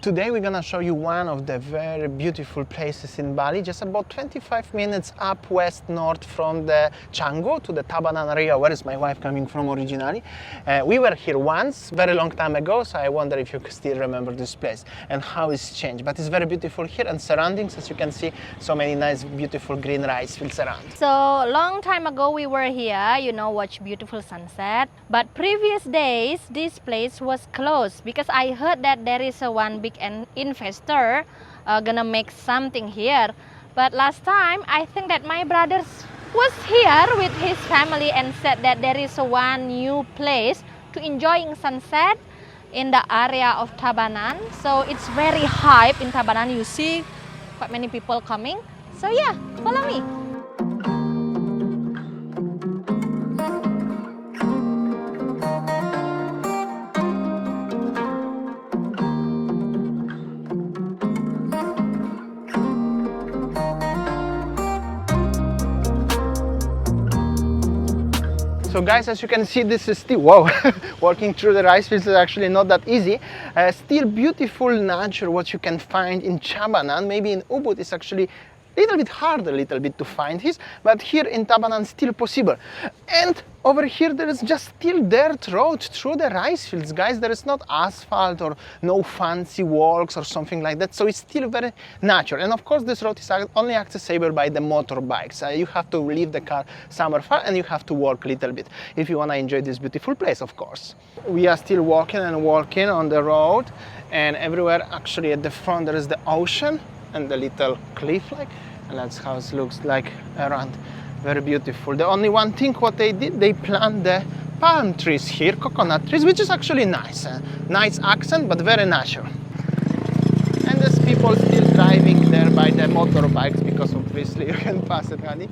Today we're gonna show you one of the very beautiful places in Bali, just about 25 minutes up west north from the Canggu to the Tabanan area, where is my wife coming from originally. We were here once, very long time ago, so I wonder if you still remember this place and how it's changed. But it's very beautiful here, and surroundings, as you can see, so many nice beautiful green rice fields around. So long time ago we were here, watch beautiful sunset. But previous days this place was closed because I heard that there is one big investor gonna make something here. But last time I think that my brother was here with his family and said that there is one new place to enjoying sunset in the area of Tabanan. So it's very hype in Tabanan. You see quite many people coming. So yeah, follow me. So guys, as you can see, this is still, wow, walking through the rice fields is actually not that easy. Still beautiful nature, what you can find in Tabanan. Maybe in Ubud it's actually a little bit harder, to find this, but here in Tabanan still possible. And over here there is just still dirt road through the rice fields, guys. There is not asphalt or no fancy walks or something like that, so it's still very natural. And of course this road is only accessible by the motorbikes. You have to leave the car somewhere far and you have to walk a little bit if you want to enjoy this beautiful place, of course. We are still walking and walking on the road, and everywhere actually at the front there is the ocean and the little cliff, and that's how it looks like around. Very beautiful. The only one thing what they did, they plant the palm trees here, coconut trees, which is actually nice. Nice accent, but very natural. And there's people still driving there by the motorbikes, because obviously you can pass it, honey.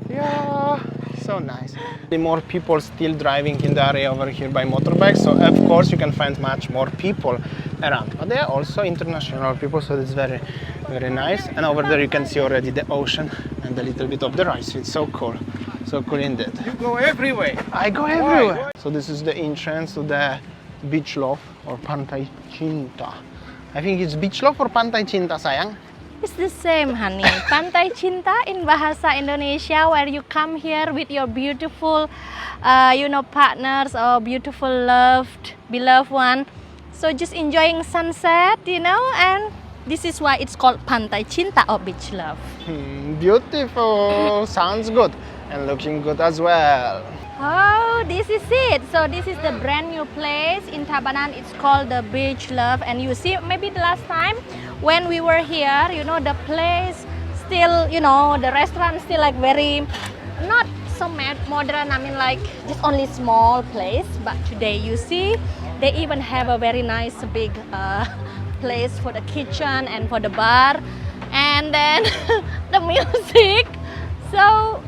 Yeah, so nice. More people still driving in the area over here by motorbikes, so of course you can find much more people around. But there are also international people, so it's very, very nice. And over there you can see already the ocean and a little bit of the rice. It's so cool indeed. You go everywhere. I go everywhere. So this is the entrance to the beach loft or Pantai Cinta. I think it's beach loft or Pantai Cinta, sayang. It's the same, honey. Pantai Cinta in Bahasa Indonesia, where you come here with your beautiful, partners or beautiful beloved one. So just enjoying sunset, and this is why it's called Pantai Cinta or beach love. Beautiful. Sounds good and looking good as well. Oh, this is it. So this is the brand new place in Tabanan. It's called the Beach Love. And you see, maybe the last time when we were here, the place still, the restaurant still very, not so modern. I mean, just only small place. But today you see, they even have a very nice big place for the kitchen and for the bar. And then the music. So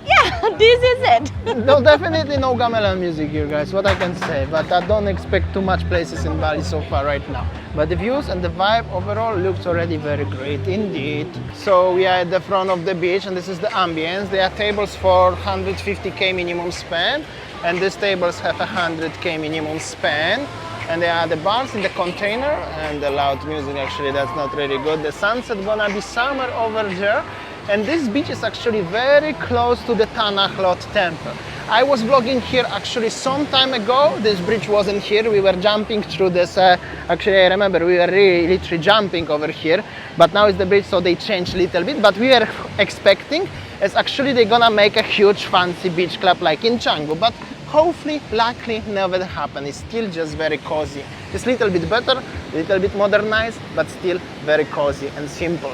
yeah, this is it. No, definitely no gamelan music here, guys, what I can say. But I don't expect too much places in Bali so far right now. But the views and the vibe overall looks already very great indeed. So we are at the front of the beach, and this is the Ambience. There are tables for 150k minimum spend, and these tables have 100k minimum spend. And there are the bars in the container, and the loud music, actually that's not really good. The sunset gonna be summer over there. And this beach is actually very close to the Tanah Lot temple. I was vlogging here actually some time ago. This bridge wasn't here. We were jumping through this. Actually, I remember we were literally jumping over here. But now it's the bridge, so they changed a little bit. But we were expecting, as actually they're gonna make a huge fancy beach club like in Canggu. But hopefully, luckily, never happened. It's still just very cozy. It's a little bit better, a little bit modernized, but still very cozy and simple.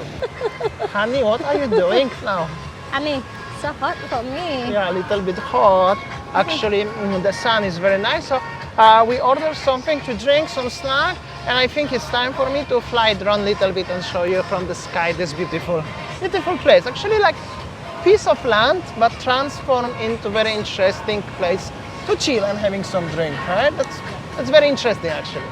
Honey, what are you doing now? Honey, so hot for me. Yeah, a little bit hot. Actually, the sun is very nice. So we ordered something to drink, some snack, and I think it's time for me to fly drone a little bit and show you from the sky this beautiful place. Actually, like piece of land, but transformed into very interesting place to chill and having some drink, right? That's very interesting actually.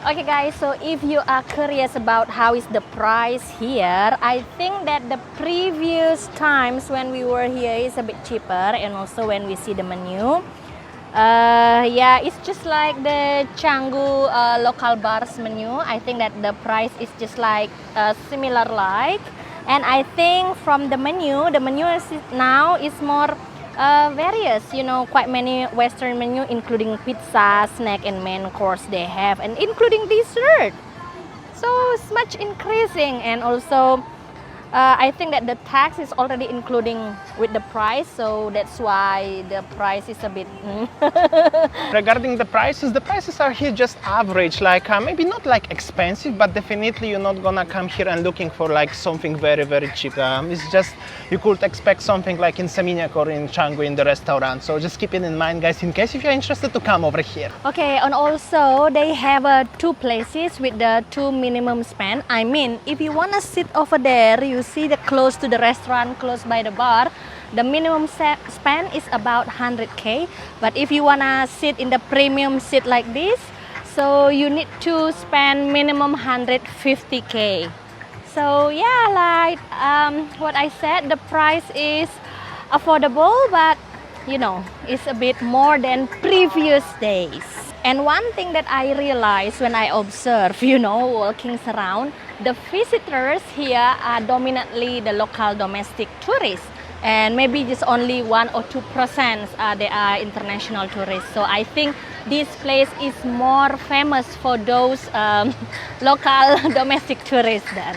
Okay guys, so if you are curious about how is the price here, I think that the previous times when we were here is a bit cheaper, and also when we see the menu, Yeah, it's just like the Canggu local bars menu. I think that the price is just like similar like, and I think from the menu is now is more various. You know, quite many Western menu, including pizza, snack, and main course they have, and including dessert. So it's much increasing, and also I think that the tax is already including with the price, so that's why the price is a bit. Regarding the prices are here just average, like maybe not like expensive, but definitely you're not gonna come here and looking for like something very cheap. It's just, you could expect something like in Seminyak or in Canggu in the restaurant, so just keep it in mind, guys, in case if you're interested to come over here. Okay, and also they have two places with the two minimum spend. I mean, if you wanna sit over there, you see the close to the restaurant, close by the bar, the minimum spend is about 100k. But if you wanna sit in the premium seat like this, so you need to spend minimum 150k. So yeah, like what I said, the price is affordable, but you know, it's a bit more than previous days. And one thing that I realized when I observe, you know, walking around, the visitors here are dominantly the local domestic tourists, and maybe just only 1 or 2% they are international tourists. So I think this place is more famous for those local domestic tourists then.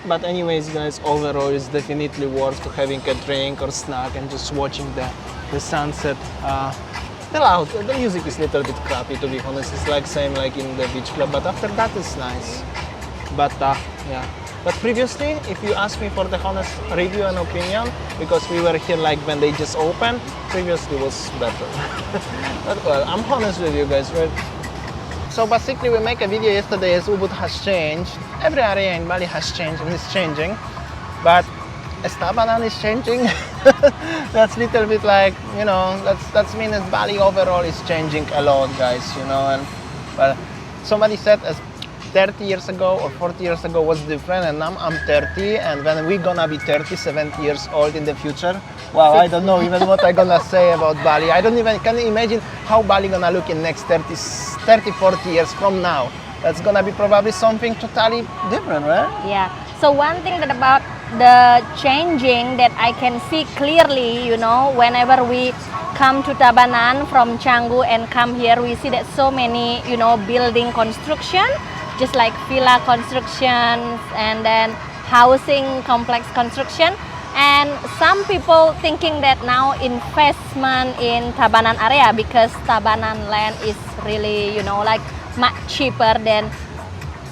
But anyways, guys, overall it's definitely worth to having a drink or snack and just watching the sunset. The music is a little bit crappy, to be honest. It's like same like in the beach club, but after that it's nice. But yeah. But previously, if you ask me for the honest review and opinion, because we were here like when they just opened, previously was better. But well, I'm honest with you guys, right? So basically we make a video yesterday as Ubud has changed. Every area in Bali has changed and is changing. But as Tabanan is changing, that's little bit like, you know, that's mean as Bali overall is changing a lot, guys, you know. And well, somebody said as 30 years ago or 40 years ago was different, and now I'm 30, and when we're gonna be 37 years old in the future, wow, I don't know even what I'm gonna say about Bali. I don't even can imagine how Bali gonna look in next 30, 40 years from now. That's gonna be probably something totally different, right? Yeah. So one thing that about the changing that I can see clearly, you know, whenever we come to Tabanan from Canggu and come here, we see that so many, you know, building construction, just like villa constructions and then housing complex construction. And some people thinking that now investment in Tabanan area, because Tabanan land is really, you know, like much cheaper than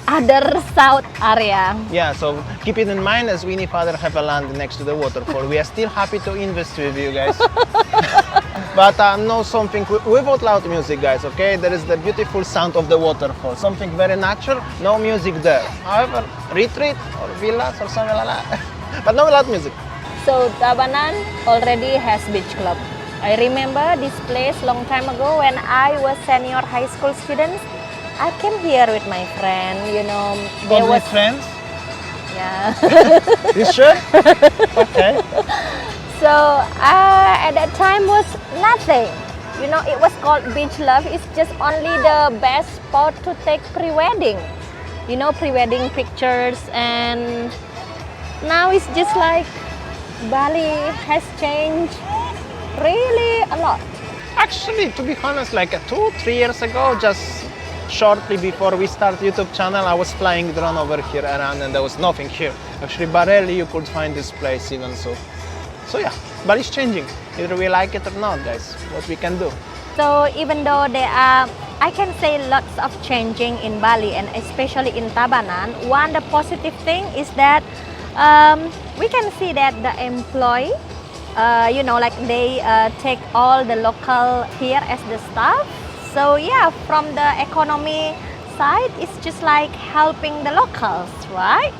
other south area. Yeah, so keep it in mind as Winnie father have a land next to the waterfall. We are still happy to invest with you guys. But no something without loud music, guys, okay? There is the beautiful sound of the waterfall, something very natural, no music there. However, retreat or villas or something like that, but no loud music. So Tabanan already has beach club. I remember this place long time ago when I was senior high school student. I came here with my friend, you know. There was friends? Yeah. You sure? Okay. So at that time was nothing. You know, it was called Beach Love. It's just only the best spot to take pre-wedding. You know, pre-wedding pictures, and now it's just like Bali has changed really a lot. Actually, to be honest, like 2-3 years ago, just shortly before we start YouTube channel, I was flying drone over here around and there was nothing here. Actually, barely you could find this place even so. So yeah, Bali's changing. Either we like it or not, guys. What we can do. So even though there are, I can say, lots of changing in Bali and especially in Tabanan, one the positive thing is that we can see that the employee, you know, like they take all the local here as the staff. So yeah, from the economy side, it's just like helping the locals, right?